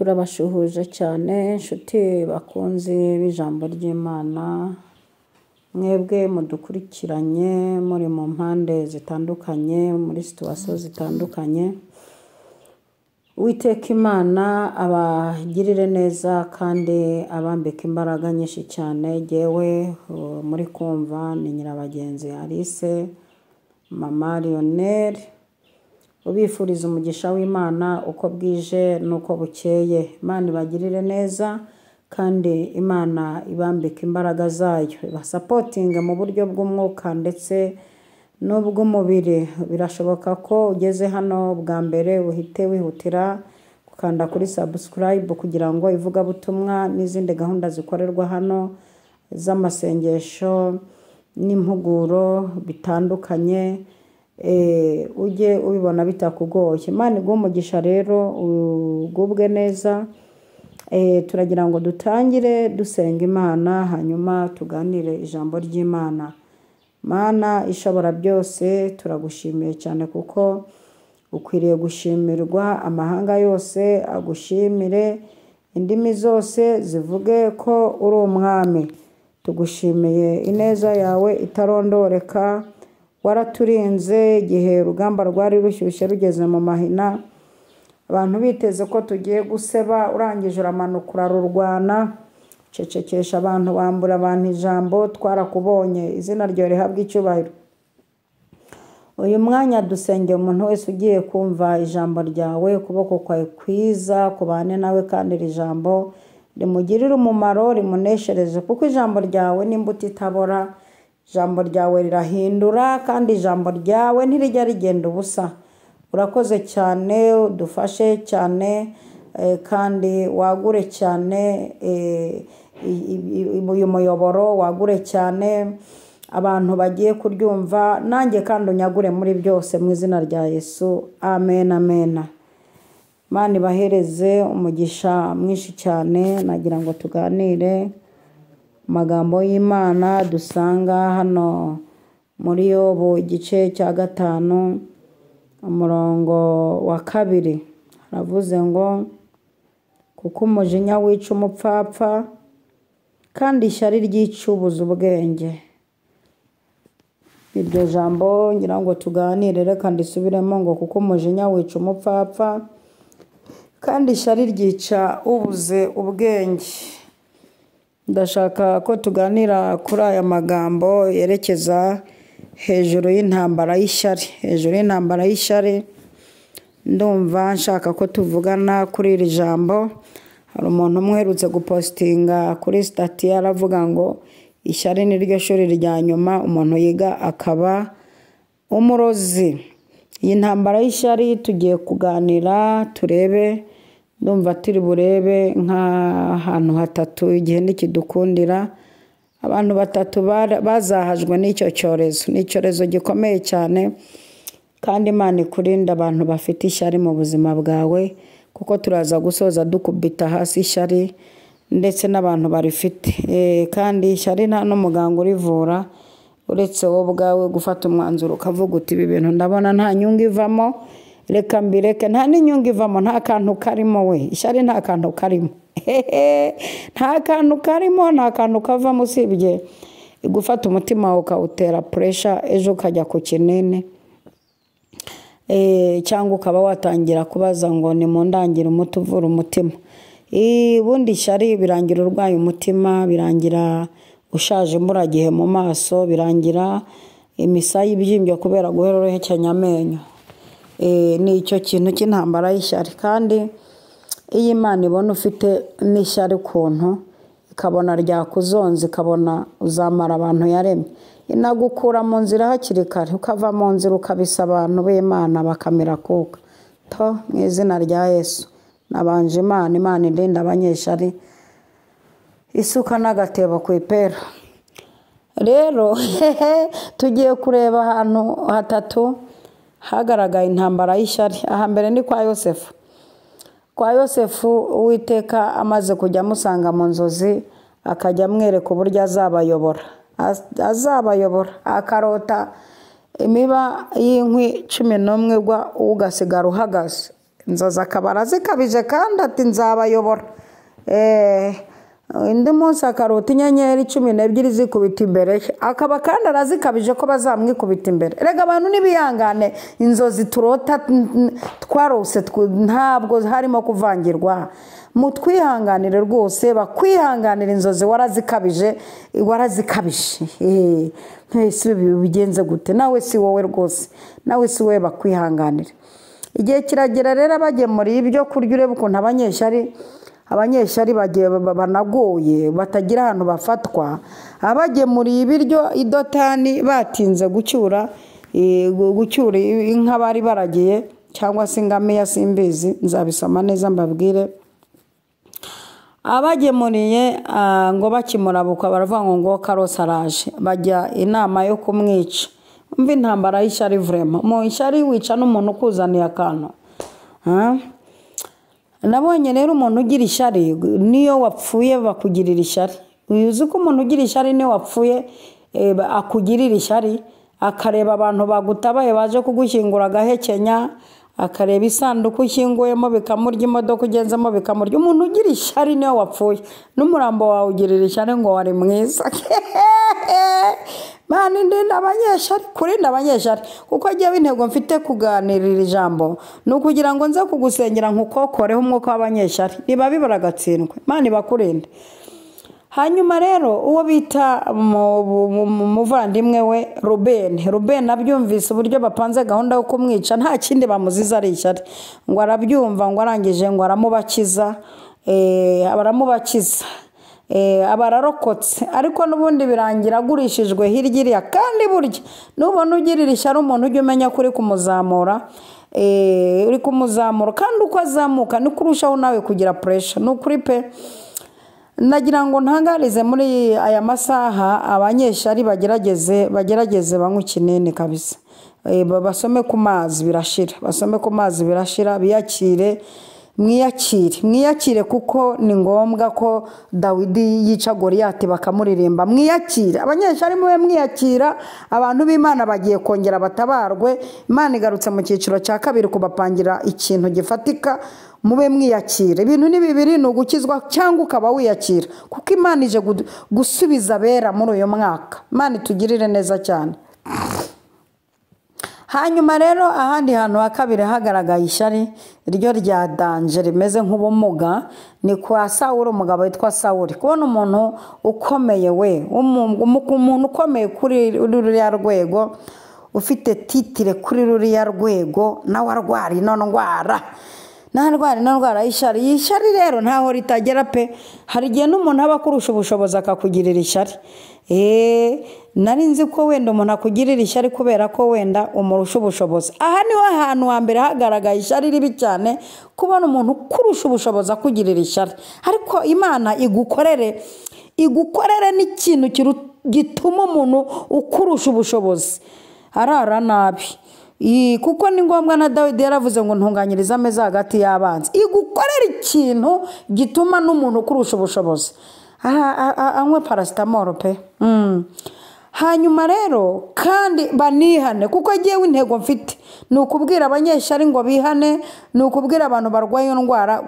turabashuhuje cyane inshuti bakunzi b'ijambo ry'Imana, mwebwe mudukurikiranye muri mu mpande zitandukanye, muri situwasiyo zitandukanye. Uwiteka Imana abagirire neza kandi abambika imbaraga nyinshi cyane. Jyewe muri kumva ni Nyirabagenzi Alice, Mama Lionel, ubifuriza umugisha w'Imana uko bwije n'uko bukeye. Imana ibagirire neza kandi Imana ibambika imbaraga zayo, ibasapotinge mu buryo bw'umwuka ndetse n'ubw'umubiri. Birashoboka ko ugeze hano bwa mbere uhite wihutira gukanda kuri subscribe kugira ngo ivugabutumwa n'izindi gahunda zikorerwa hano z'amasengesho n'impuguro bitandukanye ujye ubibona bitakugoye. Imana iguhe umugisha rero, ugubwe neza. Turagira ngo dutangire dusenga Imana hanyuma tuganire ijambo ry'Imana. Mana ishobora byose, turagushimiye cyane kuko ukwiriye gushimirwa. Amahanga yose agushimire, indimi zose zivuge ko uri umwami. Tugushimiye ineza yawe itarondoreka. Waraturinze igihe urugamba rwari rushyushye rugeze mu mahina, abantu biteze ko tugiye guseba, urangije uramanuka urarurwana, cecekesha abantu, bambura abantu ijambo. Twarakubonye, izina ryawe rihabwe icyubahiro. Uyu mwanya dusengeye umuntu wese ugiye kumva ijambo ryawe, ukuboko kwawe kwiza kubane nawe kandi iri jambo rimugirire umumaro, rimuneshereze, kuko ijambo ryawe ni imbuto itabora. Ijambo ryawe rirahindura kandi ijambo ryawe ntirijya rigenda ubusa. Urakoze cyane, udufashe cyane kandi wagure cyane uyu muyoboro, wagure cyane abantu bagiye kuryumva, nanjye kandi unyagure muri byose mu izina rya Yesu, amen amen. Imana ibahereze umugisha mwinshi cyane. Nagira ngo tuganire amagambo y'Imana dusanga hano muri Yobu igice cya 5 umurongo wa 2. Haravuze ngo kuko umujinya wica umupfapfa kandi ishyari ryicubuza ubwenge. Iryo jambo ngira ngo tuganire, reka ndisubiremo ngo kuko umujinya wica umupfapfa kandi ishyari ryica ubuze ubwenge. Ndashaka ko tuganira kuri aya magambo yerekeza hejuru y'intambara y'ishyari. Hejuru y'intambara y'ishyari ndumva nshaka ko tuvugana kuri iri jambo. Hari umuntu umwerutse gupostinga kuri stati aravuga ngo ishyari ni ryo shuri rya nyuma umuntu yiga akaba umurozi. Iyi ntambara y'ishyari tugiye kuganira turebe, ndumva turi burebe nk'ahantu hatatu igihe nikidukundira. Abantu batatu bazahajwe n'icyo cyorezo. Ni icyorezo gikomeye cyane kandi Imana ikurinda abantu bafite ishyari mu buzima bwawe, kuko turaza gusoza dukubita hasi ishyari ndetse n'abantu barifite. Kandi ishyari nta n'umuganga urivura uretse wowe ubwawe gufata umwanzuro ukavuga uti ibi bintu ndabona nta nyungu ivamo, reka mbireke. Nta n'inyungu ivamo, nta kantu karimo. We ishyari nta kantu karimo, nta kantu karimo, nta kantu kavamo usibye gufata umutima wawe ukawutera puresha, ejo ukajya ku kinini cyangwa ukaba watangira kubaza ngo ni mu ndangire umuti uvura umutima. Ubundi ishyari birangira urwaye umutima, birangira ushaje imburagihe mu maso, birangira imisaya ibyimbye kubera guhera uruhekenya amenyo. Ni icyo kintu cy'intambara y'ishyari. Kandi iyo Imana ibona ufite n'ishyari ukuntu, ikabona ryakuzonze, ikabona uzamara abantu yaremye, inagukura mu nzira hakiri kare, ukava mu nzira ukabisa abantu b'Imana bakamera kuka to mu izina rya Yesu. Nabanje Imana irinda abanyeshyari isuka n'agatebo ku ipera. Rero tugiye kureba ahantu hatatu hagaragaye intambara y'ishyari. Ahambere ni kwa Yosefu. Kwa Yosefu Uwiteka amaze kujya amusanga mu nzozi, akajya amwereka uburyo azabayobora, akarota imiba y'inkwi 11 ugasigara uhagaze. inzozi akaba arazikabije kandi ati nzabayobora. Undi munsi akarota inyenyeri 12 zikubita imbere ye, akaba kandi arazikabije ko bazamwikubita imbere. Rega abantu nibiyangane, inzozi turota twarose ntabwo harimo kuvangirwa. Mutwihanganire rwose, bakwihanganira inzozi warazikabije. Ntese bigenze gute? Nawe si wowe rwose, nawe si wowe, bakwihanganire. Igihe kiragera rero abagemuriye ibyo kurya, urebe ukuntu abanyeshyari bagiye banagoye, batagira ahantu bafatwa. Abagemuriye ibiryo idotani batinze gucyura inka bari baragiye, cyangwa se ingamiya, simbizi, nzabisoma neza mbabwire. Abagemuriye ngo bakimurabuka baravuga ngo Karosi araje, bajya inama yo kumwica. Umva intambara y'ishyari vraiment. Mu ishyari wica n'umuntu ukuzaniye akantu. Nabonye rero umuntu ugira ishyari, niyo wapfuye bakugirira ishyari. Uzi ko umuntu ugira ishyari niyo wapfuye akugirira ishyari, akareba abantu bagutabaye baje kugushyingura agahekenya, akareba isanduku ushyinguyemo bikamurya, imodoka ugenzemo bikamurya. Umuntu ugira ishyari niyo wapfuye, n'umurambo wawe ugirira ishyari ngo wari mwiza. Mani ndinda abanyeshyari, kurinda abanyeshyari, kuko agiye intego mfite kuganirira ijambo ni ukugira ngo nze kugusengera nkukokoreho umwuka w'abanyeshyari, niba bibura agatsindwe. Mani bakurinde. Hanyuma rero uwo bita umuvandimwe we Ruben abyumvise uburyo bapanze gahunda yo kumwica, nta kindi bamuziza ari ishyari. Ngo arabyumva, ngo arangije ngo aramubakiza, abararokotse. Ariko n'ubundi birangira agurishijwe hirya iriya. Kandi burya nubona ugirira ishyari umuntu ujye umenya kuri kumuzamura, uri kumuzamura, kandi uko azamuka niko urushaho nawe kugira pressure. Nukuri pe. Nagira ngo ntangarize muri aya masaha abanyeshyari bagerageze banywe kinini kabisa. Basome ku mazi birashira, basome ku mazi birashira, biyakire. Mwiyakire kuko ni ngombwa ko Dawidi yica Goliyati bakamuririmba. Mwiyakire abanyeshyari, mube mwiyakira. Abantu b'Imana bagiye kongera batabarwe. Imana igarutse mu cyiciro cya kabiri kubapangira ikintu gifatika. Mube mwiyakire. Ibintu ni bibiri, ni ugukizwa cyangwa ukaba wiyakira, kuko Imana ije gusubiza abera muri uyu mwaka. Imana itugirire neza cyane. Hanyuma rero ahandi hantu hakabiri hagaragaye ishyari ryo rya danje rimeze nk'ubumuga, ni kwa Sawuli, umugabo witwa Sawuli. Kubona umuntu ukomeye umuntu ukomeye kuri ruriya rwego, ufite titire kuri ruriya rwego, nawe arwara ino ndwara y'ishyari. Ishyari rero ntaho ritagera pe. Hari igihe n'umuntu aba akurusha ubushobozi akakugirira ishyari. Nari nzi ko wenda umuntu akugirira ishyari kubera ko wenda umurusha ubushobozi. Aha niho ahantu hambere hagaragaye ishyari ribi cyane, kubona umuntu ukurusha ubushobozi akugirira ishyari. Ariko Imana igukorere n'ikintu gituma umuntu ukurusha ubushobozi arara nabi. Kuko ni ngombwa na Dawidi yaravuze ngo ntunganyirize ameza hagati y'abanzi. Igukorera ikintu gituma n'umuntu ukurusha ubushobozi anywe paracetamol pe. Hanyuma rero kandi banihane, kuko agiyewe intego mfite ni ukubwira abanyeshyari ngo bihane, ni ukubwira abantu barwaye indwara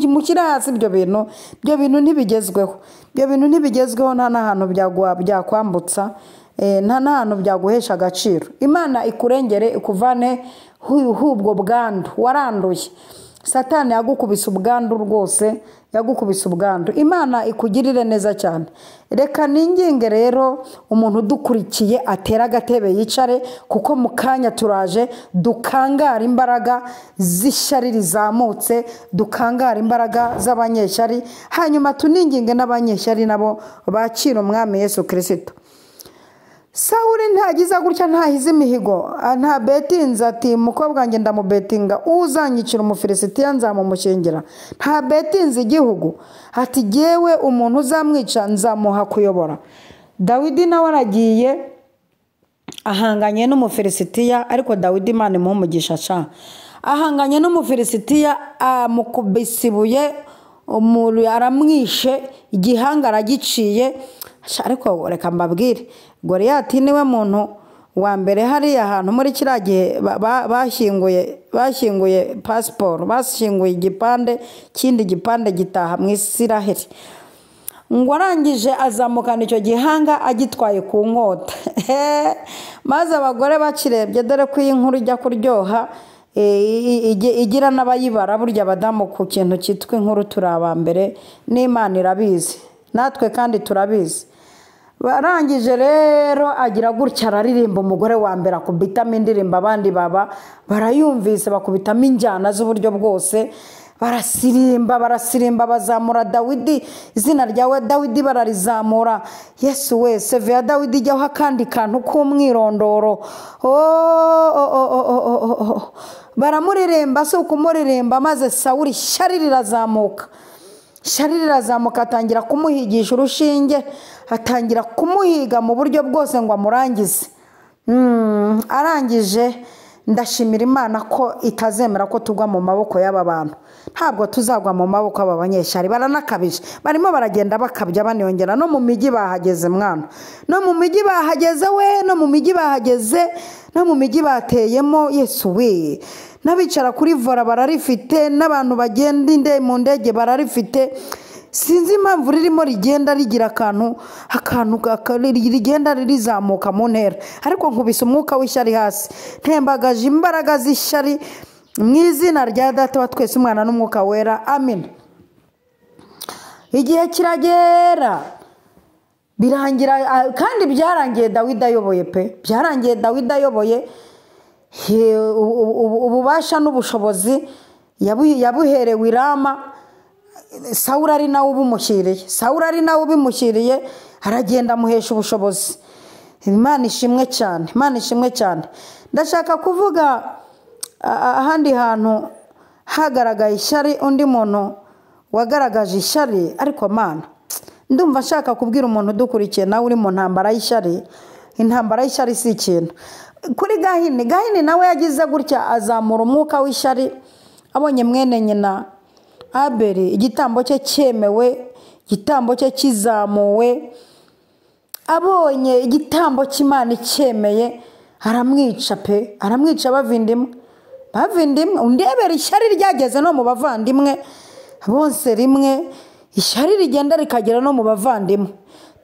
mukira hasi. Ibyo bintu ntibigezweho, nta n'ahantu byakwambutsa, nta n'ahantu byaguhesha agaciro. Imana ikurengere, ikuvane hubwo bwandu waranduye. Satani yagukubise ubwandu rwose, yagukubise ubwandu. Imana ikugirire neza cyane. Reka ninginge rero umuntu udukurikiye atera agatebe yicare, kuko mu kanya turaje dukangara imbaraga z'ishyari rizamutse, dukangara imbaraga z'abanyeshyari, hanyuma tuninginge n'abanyeshyari nabo bakira umwami Yesu Kristo. Sawuli ntagiza gutya, ntahize imihigo, nta betinze ati mukobwa wanjye ndamubetinga, uzanyicira Umufilisitiya nzamumushyingira. Nta betinze igihugu, ati jyewe umuntu uzamwica nzamuha kuyobora. Dawidi nawe aragiye ahanganye n'Umufilisitiya, ariko Dawidi Imana imuha umugisha ca. Ahanganye n'Umufilisitiya, amukubisibuye, aramwishe, igihanga aragiciye. Ariko reka mbabwire, Goliyati niwe muntu wa mbere hariya ahantu muri kiriya gihe bashyinguye pasiporo, bashyinguye igipande, ikindi gipande gitaha mu Isiraheli. Ngo arangije azamukana icyo gihanga agitwaye ku nkota. Maze abagore bakirebye, dore ko iyi nkuru ijya kuryoha, igira n'abayibara. Burya abadamu ku kintu cyitwa inkuru turi abambere, n'Imana irabizi, natwe kandi turabizi. Barangije rero agira gutya araririmba, umugore wa mbere akubitamo indirimbo, abandi barayumvise bakubitamo injyana z'uburyo bwose, barasirimba bazamura Dawidi, izina ryawe Dawidi bararizamura. Yesu we, seve ya Dawidi ijyaho akandi kantu k'umwirondoro. Baramuririmba, si ukumuririmba, maze Sawuli ishyari rirazamuka. Ishyari rirazamuka, atangira kumuhigisha urushinge, atangira kumuhiga mu buryo bwose ngo amurangize. Arangije ndashimira Imana ko itazemera ko tugwa mu maboko y'aba bantu. Ntabwo tuzagwa mu maboko y'aba banyeshyari, baranakabije, barimo baragenda bakabya baniyongera. No mu migi bahageze mwana, no mu migi bahageze we, no mu migi bahageze, no mu migi bateyemo. Yesu we, n'abicara kuri vora bararifite, n'abantu bagenda mu ndege bararifite. Sinzi impamvu ririmo rigenda rigira akantu rigenda rizamuka mu ntera, ariko nkubise umwuka w'ishyari hasi, ntembagaje imbaraga z'ishyari mu izina rya Data wa twese, Umwana n'Umwuka Wera, amen. Igihe kiragera birangira, kandi byarangiye Dawidi ayoboye pe, byarangiye Dawidi ayoboye. Ububasha n'ubushobozi yabuherewe i Rama. Sawuli ari nawe ubimushyiriye, aragenda amuhesha ubushobozi. Imana ishimwe cyane, Imana ishimwe cyane. Ndashaka kuvuga ahandi hantu hagaragaye ishyari, undi muntu wagaragaje ishyari. Ariko Mana, ndumva nshaka kubwira umuntu udukurikiye nawe uri mu ntambara y'ishyari. Intambara y'ishyari si ikintu. Kuri Gahini nawe yagize gutya, azamura umwuka w'ishyari. Abonye mwene nyina Abeli igitambo cye cyemewe, igitambo cye kizamuwe, abonye igitambo cy'Imana cyemeye, aramwica pe, aramwica bavindimwe. Undebera ishyari ryageze no mu bavandimwe bose rimwe, ishyari rigenda rikagera no mu bavandimwe.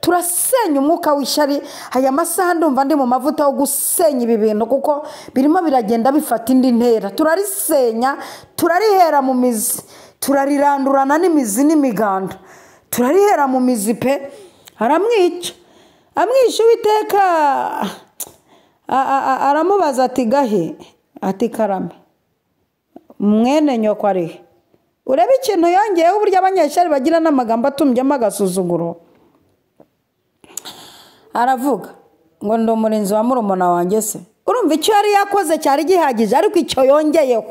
Turasenya umwuka w'ishyari. Aya masaha ndumva ndi mu mavuta yo gusenya ibi bintu, kuko birimo biragenda bifata indi ntera. Turarisenya, turarihera mu mizi, turarirandurana n'imizi n'imiganda, turarihera mu mizi pe. Aramwica, amwisha. Uwiteka aramubaza ati Gahe, ati karame, mwene nyoko arihe? Urebe ikintu yongeyeho, uburyo abanyeshyari bagira n'amagambo atumbyemo agasuzuguro. Aravuga ngo ndi umurinzi wa murumuna wanjye se. Urumva icyo yari yakoze cyari gihagije, ariko icyo yongeyeho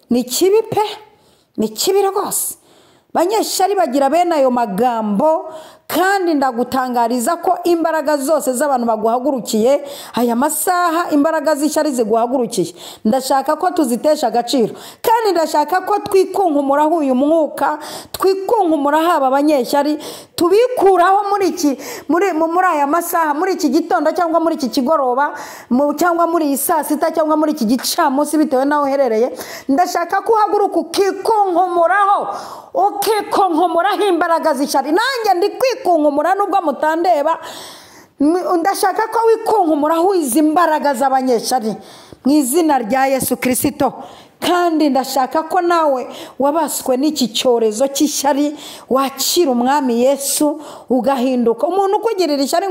ni kibi pe, ni kibi rwose. Banyeshyari bagira bene ayo magambo, kandi ndagutangariza ko imbaraga zose z'abantu baguhagurukiye aya masaha, imbaraga z'ishyari ziguhagurukiye, ndashaka ko tuzitesha agaciro, kandi ndashaka ko twikunkumuraho uyu mwuka, twikunkumuraho aba banyeshyari, tubikuraho muri aya masaha, muri iki gitondo cyangwa muri iki kigoroba, cyangwa muri iyi saa sita cyangwa muri iki gicamunsi, bitewe n'aho uherereye. Ndashaka ko uhaguruka ukikunkumuraho, ukikunkumuraho imbaraga z'ishyari. Nanjye ndi kwikunkumura nubwo mutandeba. Ndashaka ko wikunkumuraho izi mbaraga z'abanyeshyari mu izina rya Yesu Kristo. Kandi ndashaka ko nawe wabaswe n'iki cyorezo cy'ishyari wakira umwami Yesu ugahinduka umuntu ukugirira ishyari.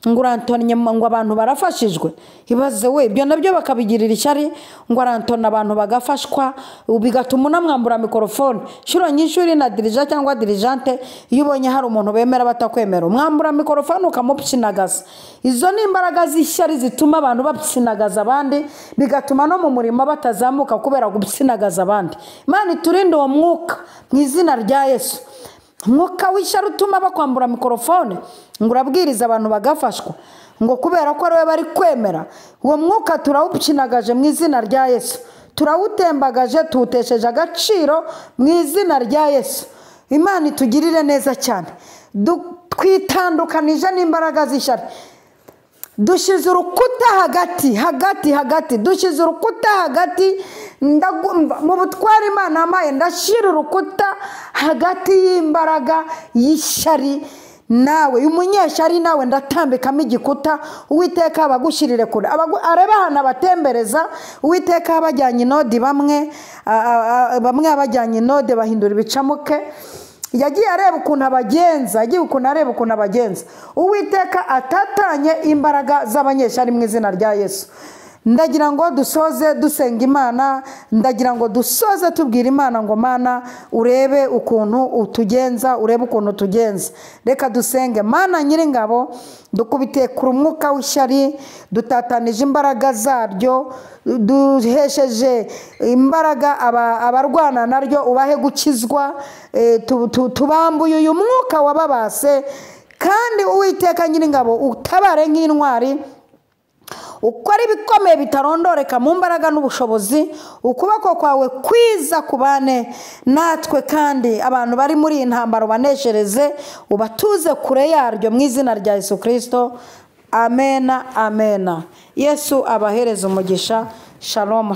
ngo urantonye ngo abantu barafashijwe. Ibaze we, ibyo nabyo bakabigirira ishyari, ngo arantona abantu bagafashwa, bigatuma unamwambura mikorofone. Inshuro nyinshi uri na dirija cyangwa dirijante, iyo ubonye hari umuntu bemera batakwemera, umwambura mikorofone ukamupyinagaza. Izo ni imbaraga z'ishyari zituma abantu bapyinagaza abandi, bigatuma no mu murimo batazamuka kubera gupyinagaza abandi. Imana iturinde uwo mwuka mu izina rya Yesu. Umwuka w'ishyari utuma bakwambura mikorofone ngo urabwiriza abantu bagafashwa, ngo kubera ko ariwe bari kwemera. Uwo mwuka turawupyinagaje mu izina rya Yesu, turawutembagaje, tuwutesheje agaciro mu izina rya Yesu. Imana itugirire neza cyane. Twitandukanije n'imbaraga z'ishyari. dushize urukuta hagati dushize urukuta hagati mu butware Imana amaye ndashira urukuta hagati y'imbaraga y'ishyari nawe umunyeshyari nawe ndatambikamo igikuta Uwiteka abagushirire kure areba hana batembereza Uwiteka abajyanye inode bamwe abajyanye inode bahindura ibicamuke yagiye areba ukuntu abagenza Uwiteka atatanye imbaraga z'abanyeshyari mu izina rya Yesu ndagira ngo dusoze dusenga Imana ndagira ngo dusoze tubwira Imana ngo Mana urebe ukuntu utugenza reka dusenge Mana nyiringabo dukubite ku mwuka w'ishyari dutatanije imbaraga zaryo duhesheje imbaraga abarwana naryo ubahe gukizwa tubambuye uyu mwuka wababase kandi Uwiteka nyiringabo utabare nk'intwari ukora ibikomeye bitarondoreka mu mbaraga n'ubushobozi ukuboko kwawe kwiza kubane natwe kandi abantu bari muri intambaro baneshereze ubatuze kure yaryo mu izina rya Yesu Kristo amena Yesu abahereza umugisha shalom